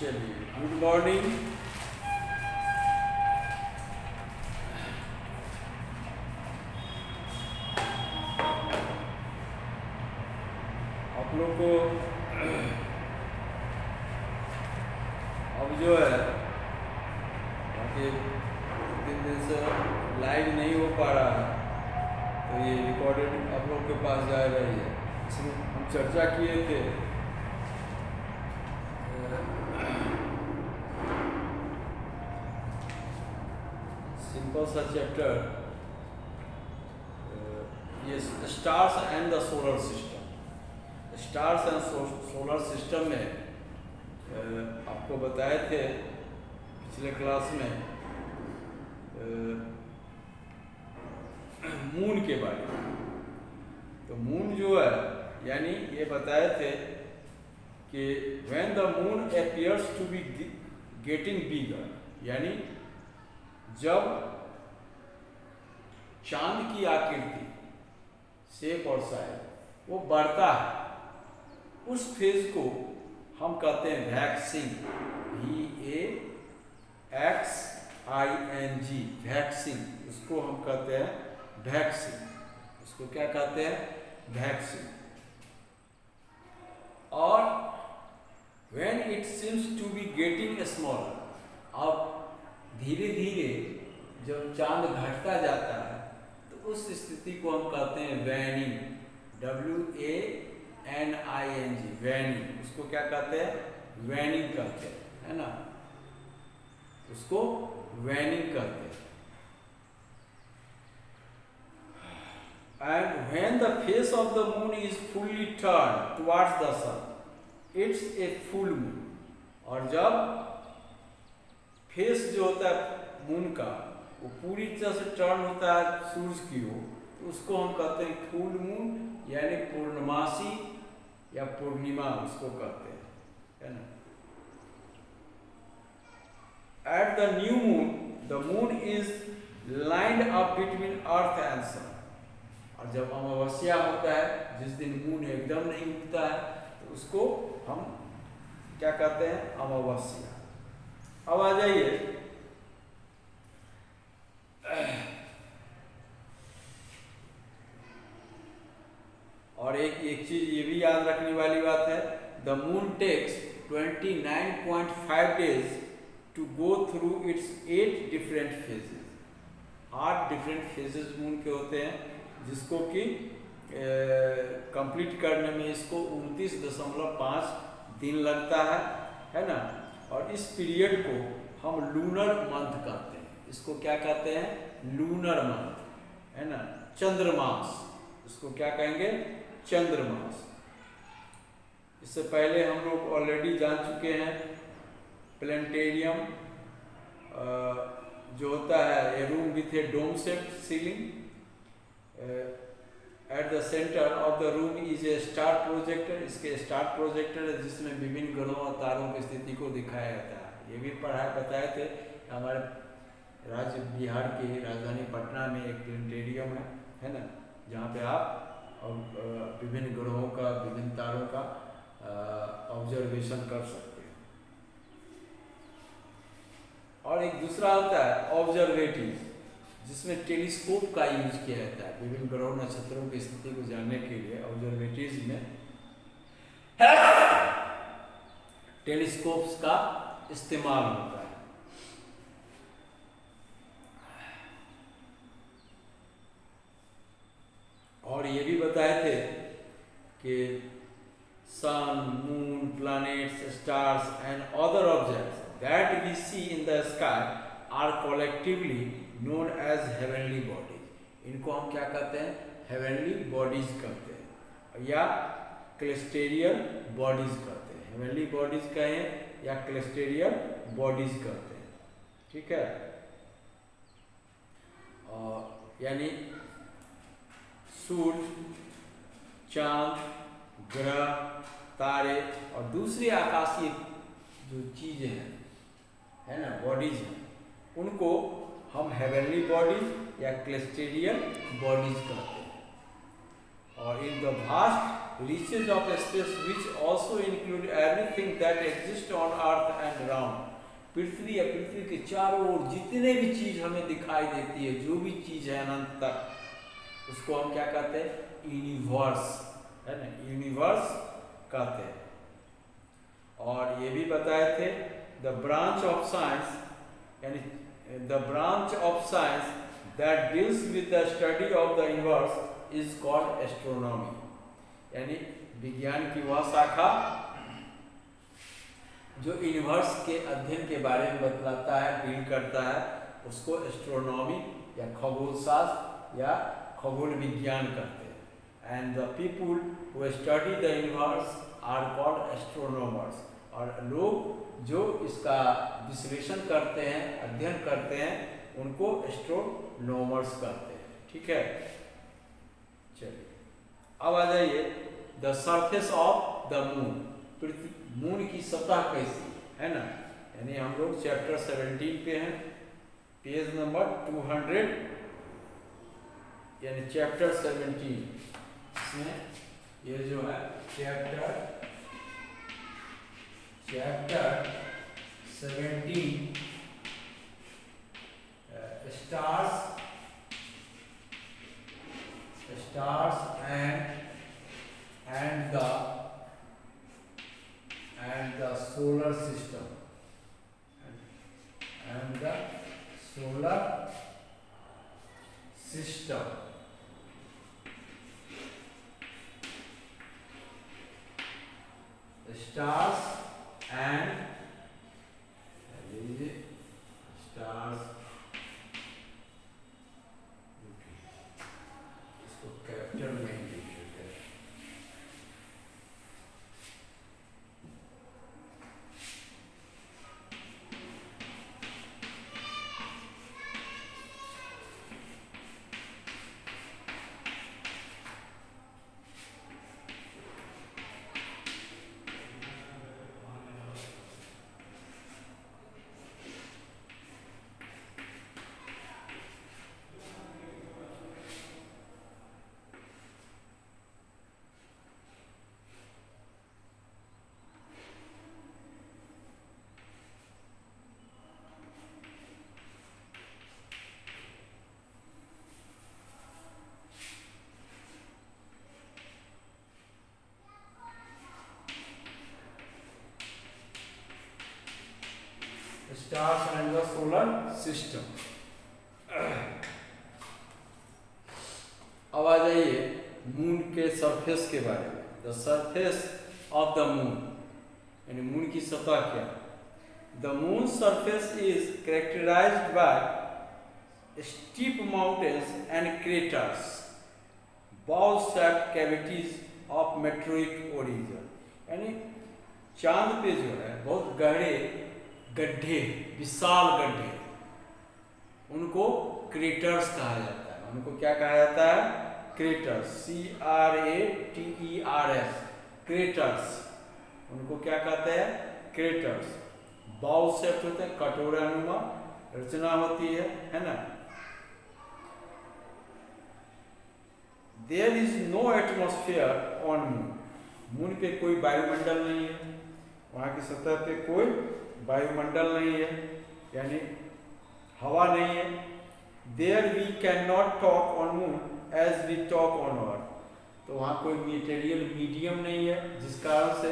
चलिए, good morning. आप लोग को अब जो है कि 3 दिन से लाइव नहीं हो पा रहा है, तो ये रिकॉर्डेड आप लोग के पास जा रही है। इसमें हम चर्चा किए थे सिंपल सा चैप्टर, ये stars and the solar system. Stars and solar system में आपको बताए थे पिछले क्लास में मून के बारे में। तो मून जो है, यानी ये बताए थे कि when the moon appears to be getting bigger, यानी जब चांद की आकृति, शेप और साइज वो बढ़ता है, उस फेज को हम कहते हैं वैक्सिंग, VAXING, वैक्सिंग। उसको हम कहते हैं वैक्सिंग। उसको क्या कहते हैं? वैक्सिंग। और when it seems to be getting smaller, अब धीरे धीरे जब चांद घटता जाता है तो उस स्थिति को हम कहते हैं वैनिंग, WANING, वैनिंग। उसको क्या कहते हैं? वैनिंग कहते हैं, है ना? उसको वैनिंग कहते हैं। And when the face of the moon is fully turned towards the sun, it's a full moon। और जब फेस जो होता है मून का वो पूरी तरह से टर्न होता है सूरज की ओर, तो उसको हम कहते हैं फुल मून, यानी पूर्णमासी या पूर्णिमा उसको कहते हैं, है ना? At the new moon the moon is lined up between earth and sun. और जब अमावस्या होता है, जिस दिन मून एकदम नहीं उगता है, तो उसको हम क्या कहते हैं? अमावस्या। अब आ जाइए, और एक चीज ये भी याद रखने वाली बात है, the moon takes 29.5 days to go through its 8 different phases. 8 different phases moon के होते हैं, जिसको कि कंप्लीट करने में इसको 29.5 दिन लगता है ना? और इस पीरियड को हम लूनर मंथ कहते हैं। इसको क्या कहते हैं? लूनर मंथ, है ना? चंद्रमास। इसको क्या कहेंगे? चंद्रमास। इससे पहले हम लोग ऑलरेडी जान चुके हैं प्लेनेटेरियम जो होता है, a room with a dome shaped ceiling. At the centre of the room is a star projector. इसके स्टार प्रोजेक्टर है, जिसमें विभिन्न ग्रहों और तारों की स्थिति को दिखाया जाता है। ये भी बताए थे। हमारे राज्य बिहार की राजधानी पटना में एक प्लेनेटेरियम है ना, जहाँ पे आप विभिन्न ग्रहों का, विभिन्न तारों का ऑब्जर्वेशन कर सकते हैं। और एक दूसरा होता है ऑब्जर्वेटरी, जिसमें टेलीस्कोप का यूज किया जाता है विभिन्न ग्रहों नक्षत्रों की स्थिति को जानने के लिए। ऑब्जर्वेटरीज में टेलीस्कोप्स का इस्तेमाल होता है। और ये भी बताए थे कि sun, moon, planets, stars and other objects that we see in the sky are collectively known as heavenly bodies. इनको हम क्या कहते हैं? हेवनली बॉडीज कहते हैं, या क्लेस्टेरियल बॉडीज कहते हैं। हेवनली बॉडीज कहें या क्लेस्टेरियल बॉडीज कहते हैं, ठीक है? और यानी सूर्य, चांद, ग्रह, तारे और दूसरी आकाशीय जो चीजें हैं, है ना, बॉडीज हैं, उनको हम हेवनली बॉडीज या क्लेस्टेरियल बॉडीज कहते हैं। और in the vast reaches of space which also include everything that exists on earth and around. पृथ्वी या पृथ्वी के चारों ओर जितने भी चीज हमें दिखाई देती है, जो भी चीज है अनंत तक, उसको हम क्या कहते हैं? यूनिवर्स, है ना, यूनिवर्स कहते हैं। और ये भी बताए थे द ब्रांच ऑफ साइंस, यानी the branch of science that deals with the study of the universe is called astronomy, यानी विज्ञान की वह शाखा जो यूनिवर्स के अध्ययन के बारे में बतलाता है, डील करता है, उसको एस्ट्रोनॉमी या खगोल शास्त्र या खगोल विज्ञान कहते हैं। And the people who study the universe are called astronomers, और लोग जो इसका विश्लेषण करते हैं, अध्ययन करते हैं, उनको एस्ट्रोनॉमर्स कहते हैं। ठीक है, चलिए अब आ जाइए the surface of the moon, moon की सतह कैसी है ना, यानी हम लोग चैप्टर 17 पे हैं, पेज नंबर 200, यानी चैप्टर 17 इसमें ये जो है chapter 17 stars and the solar system and the solar system, stars and stars, इसको कैपिटल में लिख देते हैं। Stars and the solar system। अब आ जाइए मून के सरफेस के बारे में। The surface of the moon, यानी मून की सतह क्या है? The moon surface is characterised by steep mountains and craters, ball shaped cavities of meteoric origin, यानी चांद पे जो है बहुत गहरे गड्ढे, विशाल गड्ढे, उनको क्रेटर्स कहा जाता है। उनको क्या कहा जाता है? क्रेटर्स, CRATERS, क्रेटर्स, उनको क्या कहते हैं? क्रेटर्स। बाउल शेप होते हैं, कटोरानुमा रचना होती है ना। There is no atmosphere on moon, moon पे कोई वायुमंडल नहीं है, वहां की सतह पे कोई वायुमंडल नहीं है, यानी हवा नहीं है। There we can not talk on moon as we talk on earth, तो वहाँ कोई मटेरियल मीडियम नहीं है जिस कारण से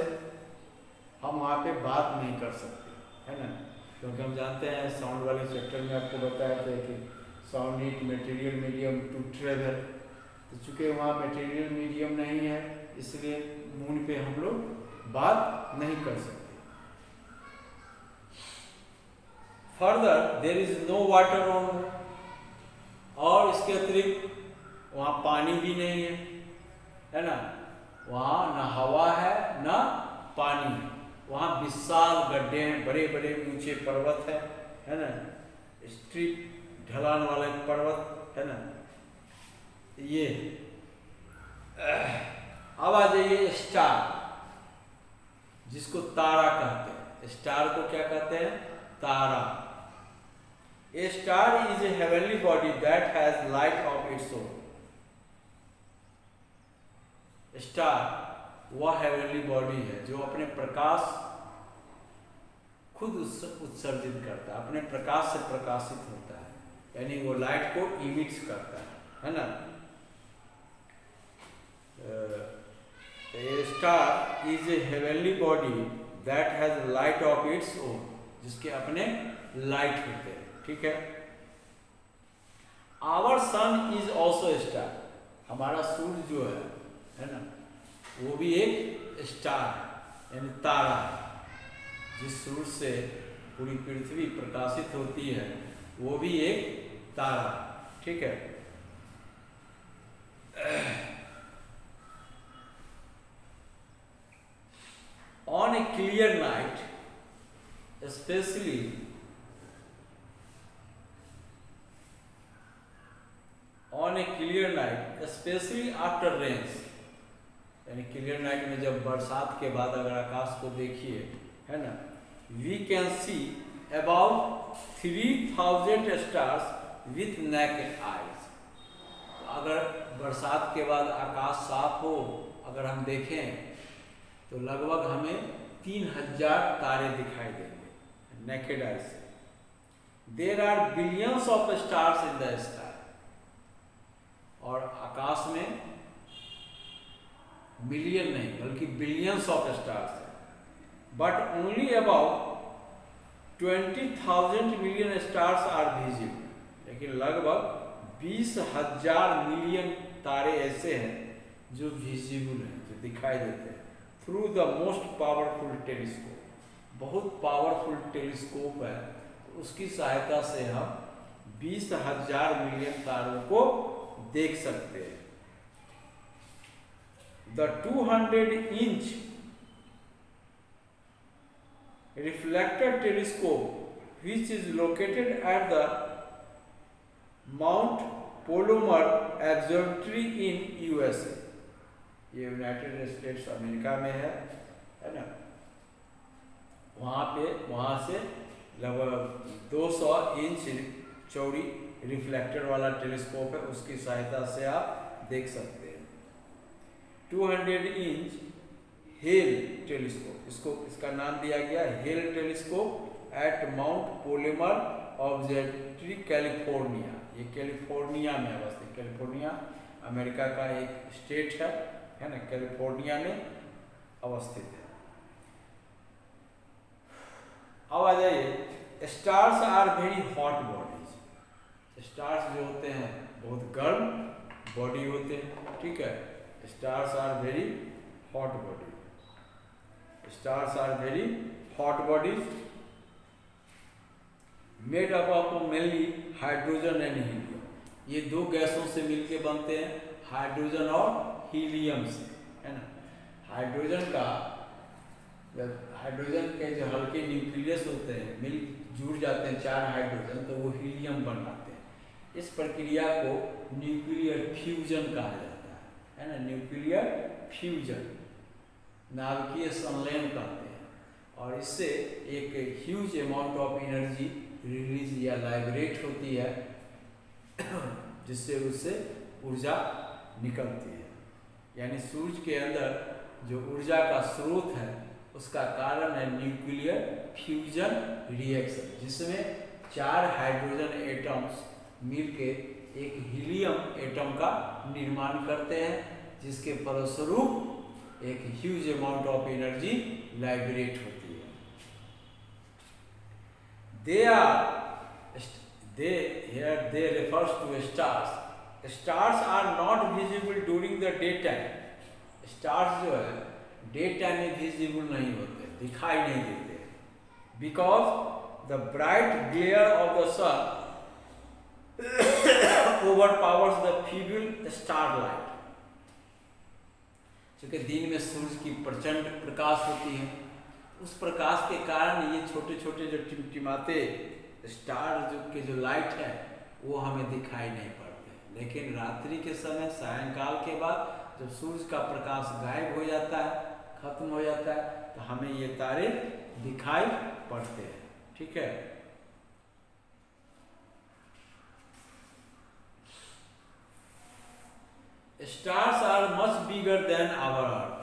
हम वहाँ पे बात नहीं कर सकते, है ना। क्योंकि हम जानते हैं साउंड वाले चैप्टर में आपको बताया था कि sound need material medium to travel, तो चूँकि वहाँ मटेरियल मीडियम नहीं है, इसलिए मून पे हम लोग बात नहीं कर सकते। Further there is no water on moon, और इसके अतिरिक्त वहाँ पानी भी नहीं है ना, वहाँ ना हवा है ना पानी, वहाँ विशाल गड्ढे हैं, बड़े बड़े ऊंचे पर्वत है ना, स्ट्रीप ढलान वाले पर्वत है ना। ये अब आ जाइए स्टार, जिसको तारा कहते हैं। स्टार को क्या कहते हैं? तारा। A star is a heavenly body that has light of its own. Star वह हेवनली बॉडी है जो अपने प्रकाश खुद उत्सर्जित करता है, अपने प्रकाश से प्रकाशित होता है, यानी वो लाइट को इमिट्स करता है ना। A star is a heavenly body that has light of its own, जिसके अपने लाइट होते हैं, ठीक है। Our sun is also a star, हमारा सूर्य जो है ना, वो भी एक स्टार है, यानी तारा है। जिस सूर्य से पूरी पृथ्वी प्रकाशित होती है वो भी एक तारा, ठीक है। On a clear night, especially after rains, यानी क्लियर नाइट में जब बरसात के बाद अगर आकाश को देखिए, है ना, we can see about 3000 stars with naked eyes। तो अगर बरसात के बाद आकाश साफ हो, अगर हम देखें तो लगभग हमें 3000 तारे दिखाई देंगे नेकेड आई से। There are billions of stars in the sky, और आकाश में मिलियन नहीं बल्कि बिलियंस ऑफ स्टार्स है। But only about 20,000 million stars are visible, लेकिन लगभग 20,000 मिलियन तारे ऐसे हैं जो विजिबल हैं, जो दिखाई देते हैं through the most powerful telescope. बहुत पावरफुल टेलीस्कोप है, तो उसकी सहायता से हम 20,000 मिलियन तारों को देख सकते हैं। The 200-inch reflected telescope which is located at the Mount Palomar Observatory in USA, ये यूनाइटेड स्टेट्स अमेरिका में है ना। वहाँ से लगभग 200 इंच चौड़ी रिफ्लेक्टर वाला टेलीस्कोप है, उसकी सहायता से आप देख सकते हैं। 200 इंच हेल टेलीस्कोप, इसका नाम दिया गया Hale telescope at Mount Palomar observatory California. ये कैलिफोर्निया में अवस्थित, कैलिफोर्निया अमेरिका का एक स्टेट है ना, कैलिफोर्निया में अवस्थित है। अब आ जाइए, stars are very hot bodies. Stars जो होते हैं बहुत गर्म बॉडी होते हैं, ठीक है। Stars are very hot body, stars are very hot bodies made up of mainly hydrogen and helium. ये दो गैसों से मिलकर बनते हैं, हाइड्रोजन और हीलियम से, है ना। हाइड्रोजन के जो हल्के न्यूक्लियस होते हैं मिल जुड़ जाते हैं 4 हाइड्रोजन, तो वो हीलियम बनाते हैं। इस प्रक्रिया को न्यूक्लियर फ्यूजन कहा जाता है ना, न्यूक्लियर फ्यूजन, नाभिकीय संलयन कहते हैं। और इससे एक huge amount of energy release या लाइब्रेट होती है, जिससे उससे ऊर्जा निकलती है। यानी सूर्य के अंदर जो ऊर्जा का स्रोत है उसका कारण है न्यूक्लियर फ्यूजन रिएक्शन, जिसमें 4 हाइड्रोजन एटम्स मिलके एक हीलियम एटम का निर्माण करते हैं, जिसके फलस्वरूप एक huge amount of energy Lybrate होती है। they refers to stars. Stars are not visible during the daytime. Stars जो है डे टाइम में विजिबल नहीं होते, दिखाई नहीं देते, because the bright glare of the sun overpowers the feeble star light. क्योंकि दिन में सूर्य की प्रचंड प्रकाश होती है, उस प्रकाश के कारण ये छोटे छोटे जो टिमटिमाते स्टार के जो लाइट है वो हमें दिखाई नहीं पड़ते। लेकिन रात्रि के समय, सायंकाल के बाद जब सूर्य का प्रकाश गायब हो जाता है, खत्म हो जाता है, तो हमें ये तारे दिखाई पड़ते हैं, ठीक है। Stars are much bigger than our earth.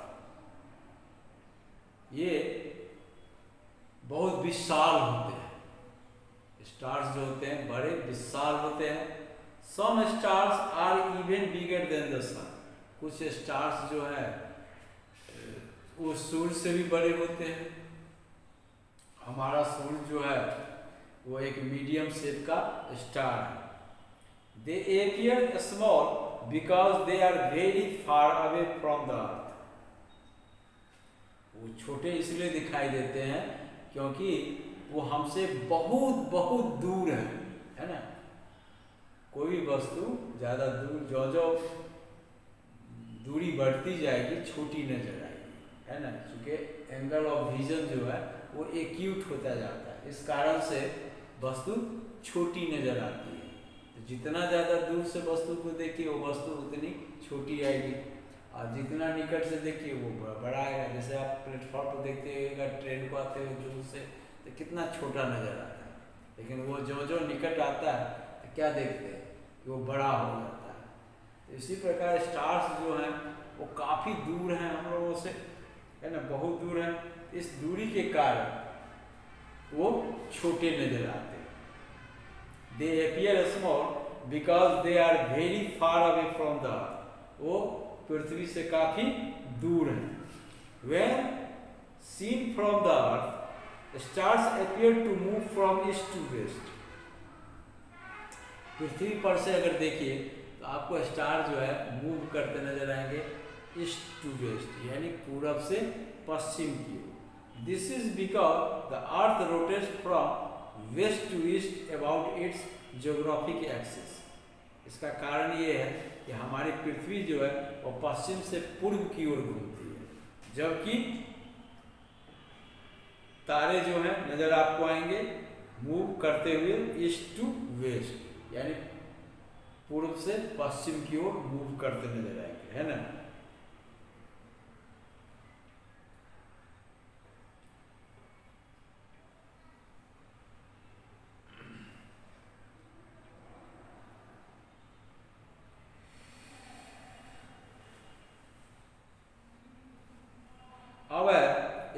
विशाल होते हैं। स्टार्स जो होते हैं बड़े विशाल होते हैं। Some stars are even bigger than the sun. कुछ स्टार्स जो है वो सूर्य से भी बड़े होते हैं। हमारा सूर्य जो है वो एक मीडियम शेप का स्टार है। They appear small because they are very far away from the earth. वो छोटे इसलिए दिखाई देते हैं क्योंकि वो हमसे बहुत बहुत दूर है ना। कोई भी वस्तु ज़्यादा दूर जो दूरी बढ़ती जाएगी छोटी नजर आएगी, है ना। क्योंकि एंगल ऑफ विजन जो है वो एक्यूट होता जाता है, इस कारण से वस्तु छोटी नजर आती है। तो जितना ज़्यादा दूर से वस्तु को देखिए वो वस्तु उतनी छोटी आएगी, और जितना निकट से देखिए वो बड़ा आएगा। जैसे आप प्लेटफॉर्म पर देखते हुए ट्रेन को आते हुए दूर से तो कितना छोटा नज़र आता है, लेकिन वो जो निकट आता है तो क्या देखते हैं कि वो बड़ा हो जाता है। तो इसी प्रकार स्टार्स जो हैं वो काफ़ी दूर हैं हम लोगों से, है ना, बहुत दूर हैं। इस दूरी के कारण वो छोटे नजर आते हैं। They appear small because they are very far away from the earth. वो पृथ्वी से काफी दूर है। When seen from the earth, stars appear to move from east to west. पृथ्वी पर से अगर देखिए तो आपको स्टार जो है मूव करते नजर आएंगे ईस्ट टू वेस्ट, यानी पूरब से पश्चिम की ओर। This is because the earth rotates from west to east about its geographic axis. इसका कारण ये है कि हमारी पृथ्वी जो है वो पश्चिम से पूर्व की ओर घूमती है, जबकि तारे जो हैं नजर आपको आएंगे मूव करते हुए ईस्ट टू वेस्ट, यानी पूर्व से पश्चिम की ओर मूव करते नजर आएंगे, है ना। अब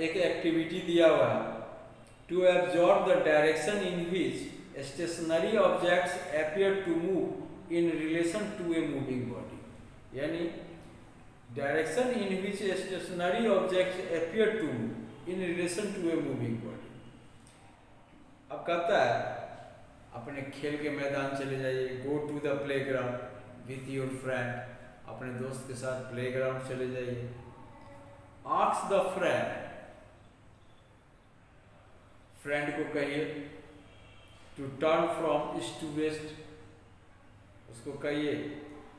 एक एक्टिविटी दिया हुआ है, to absorb the direction in which stationary objects appear to move in relation to a moving body. यानी direction in which stationary objects appear to move in relation to a moving body. अब कहता है अपने खेल के मैदान चले जाइए, go to the playground with your friend, अपने दोस्त के साथ प्ले ग्राउंड चले जाइए। Ask the friend को कहिए to turn from east to west, उसको कहिए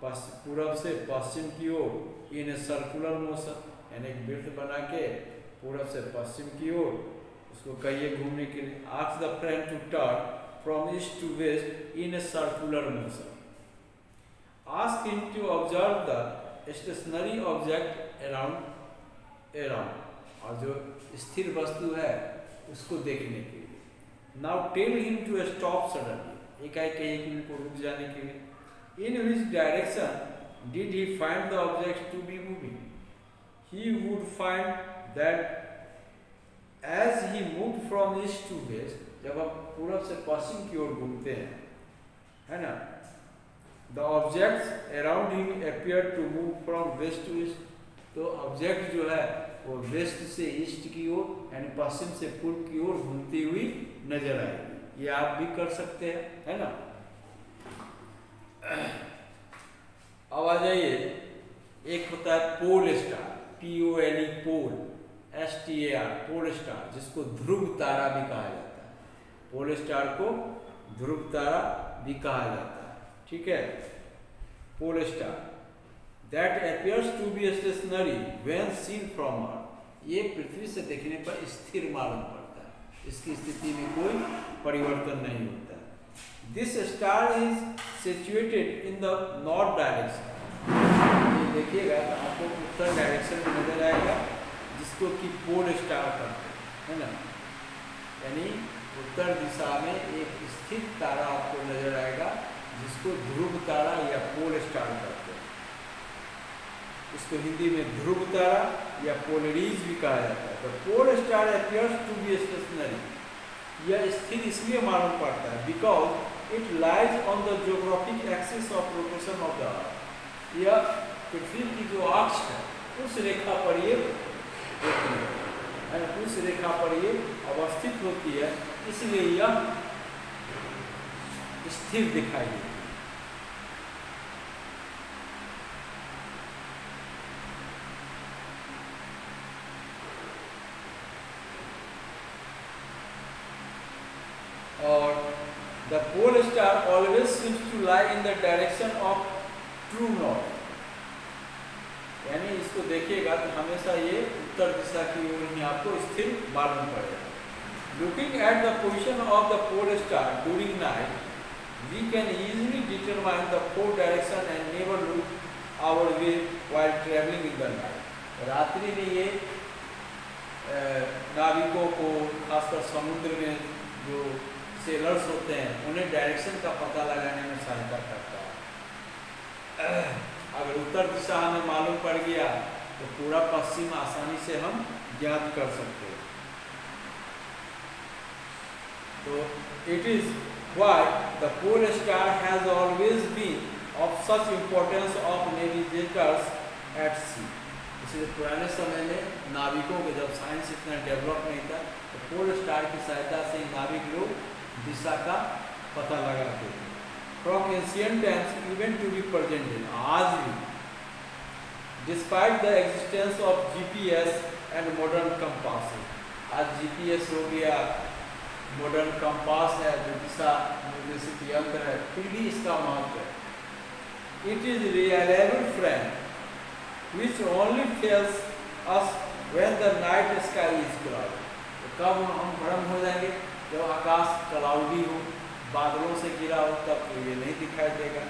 पूरब से पश्चिम की ओर इन सर्कुलर मोशन, यानी एक वृत्त बना के पूरब से पश्चिम की ओर उसको कहिए घूमने के लिए। Ask the friend to turn from east to west in a circular motion. Ask him to observe the stationary object around, और जो स्थिर वस्तु है उसको देखने के लिए। Now tell him to stop suddenly, एकाएक कहिए कि उनको रुक जाने के लिए। In which direction did he find the object to be moving? He would find that as he move from east to west, जब आप पूरब से पश्चिम की ओर घूमते हैं, है ना, the objects around him appear to move from west to east. तो ऑब्जेक्ट जो है वो वेस्ट से ईस्ट की ओर, यानी पश्चिम से पूर्व की ओर घूमती हुई नजर आएगी। ये आप भी कर सकते हैं, है ना। अब आ जाइए, एक होता है पोल स्टार, POLE पोल, STAR पोल स्टार, जिसको ध्रुव तारा भी कहा जाता है। पोल स्टार को ध्रुव तारा भी कहा जाता है, ठीक है। Pole star that appears to be stationary when seen from Earth, ये पृथ्वी से देखने पर स्थिर मालूम पड़ता है, इसकी स्थिति में कोई परिवर्तन नहीं होता है। This star is situated in the north direction, ये देखिएगा तो आपको उत्तर डायरेक्शन में नजर आएगा, जिसको कि पोल स्टार कहते हैं, है ना। यानी उत्तर दिशा में एक स्थिर तारा आपको नजर आएगा, जिसको ध्रुव तारा या पोल स्टार कहते हैं। इसको हिंदी में ध्रुव तारा या पोलरीज भी कहा जाता है। The pole star appears to be stationary यह स्थिर इसलिए मालूम पड़ता है because it lies on the geographic axis of rotation of the earth. यह पृथ्वी की जो अक्ष है उस रेखा पर ये होती है, उस रेखा पर ये अवस्थित होती है, इसलिए यह स्थिर दिखाई देती है। और the pole star always seems to lie in the direction of true north, यानी इसको देखिएगा तो हमेशा ये उत्तर दिशा की ओर ही आपको स्थिर मालूम पड़ेगा। Looking at the position of the pole star during night we can easily determine the four direction and never lose our way while travelling in the night. रात्रि में ये नाविकों को, खासकर समुद्र में जो सेलर्स होते हैं, उन्हें डायरेक्शन का पता लगाने में सहायता करता है। अगर उत्तर दिशा हमें मालूम पड़ गया तो पूरा पश्चिम आसानी से हम ज्ञात कर सकते हैं। तो it is why the pole star has always been of such importance of navigators at sea. इसलिए पुराने समय में नाविकों के, जब साइंस इतना डेवलप नहीं था, तो पोल स्टार की सहायता से नाविक लोग दिशा का पता लगाते थे। From ancient times even to be present day, आज भी despite the existence of GPS and modern compass, आज जीपीएस हो गया, मॉडर्न कंपास है जो दिशा निर्देशित यंत्र है, फिर भी इसका महत्व है। It is reliable friend which only fails us when the night sky is cloudy. तो कब हम भ्रम हो जाएंगे? जब आकाश क्लाउडी हो, बादलों से घिरा हो, तब तो ये नहीं दिखाई देगा।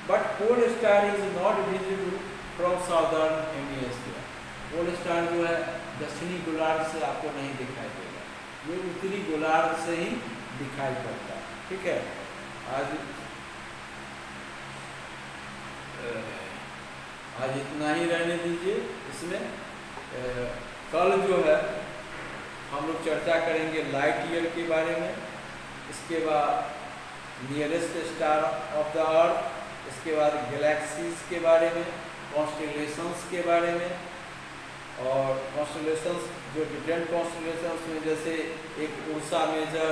But pole star is not visible from southern hemisphere. Pole star जो है दक्षिणी गोलार्ध से आपको नहीं दिखाई देगा, ये उत्तरी गोलार्ध से ही दिखाई पड़ता है। ठीक है, आज इतना ही रहने दीजिए। इसमें कल जो है हम लोग चर्चा करेंगे लाइट ईयर के बारे में, इसके बाद nearest star of the earth, इसके बाद गैलेक्सीज के बारे में, कॉन्स्टेलेशंस के बारे में। और कॉन्स्टेलेशंस जो डिफरेंट कॉन्स्टेलेशंस में, जैसे एक उर्सा मेजर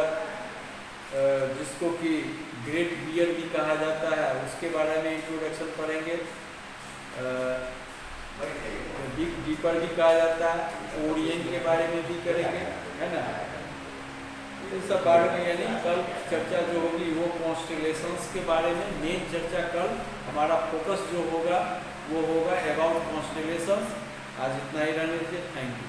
जिसको कि ग्रेट बियर भी कहा जाता है, उसके बारे में इंट्रोडक्शन पढ़ेंगे। बिग डीपर भी कहा जाता है, ओरियन के बारे में भी करेंगे, है ना। इन सब बारे में यानी कल चर्चा जो होगी वो कॉन्स्टेलेशंस के बारे में मेन चर्चा कल हमारा फोकस जो होगा वो होगा अबाउट कॉन्स्टेलेशंस। आज इतना ही रहने दीजिए। Thank you.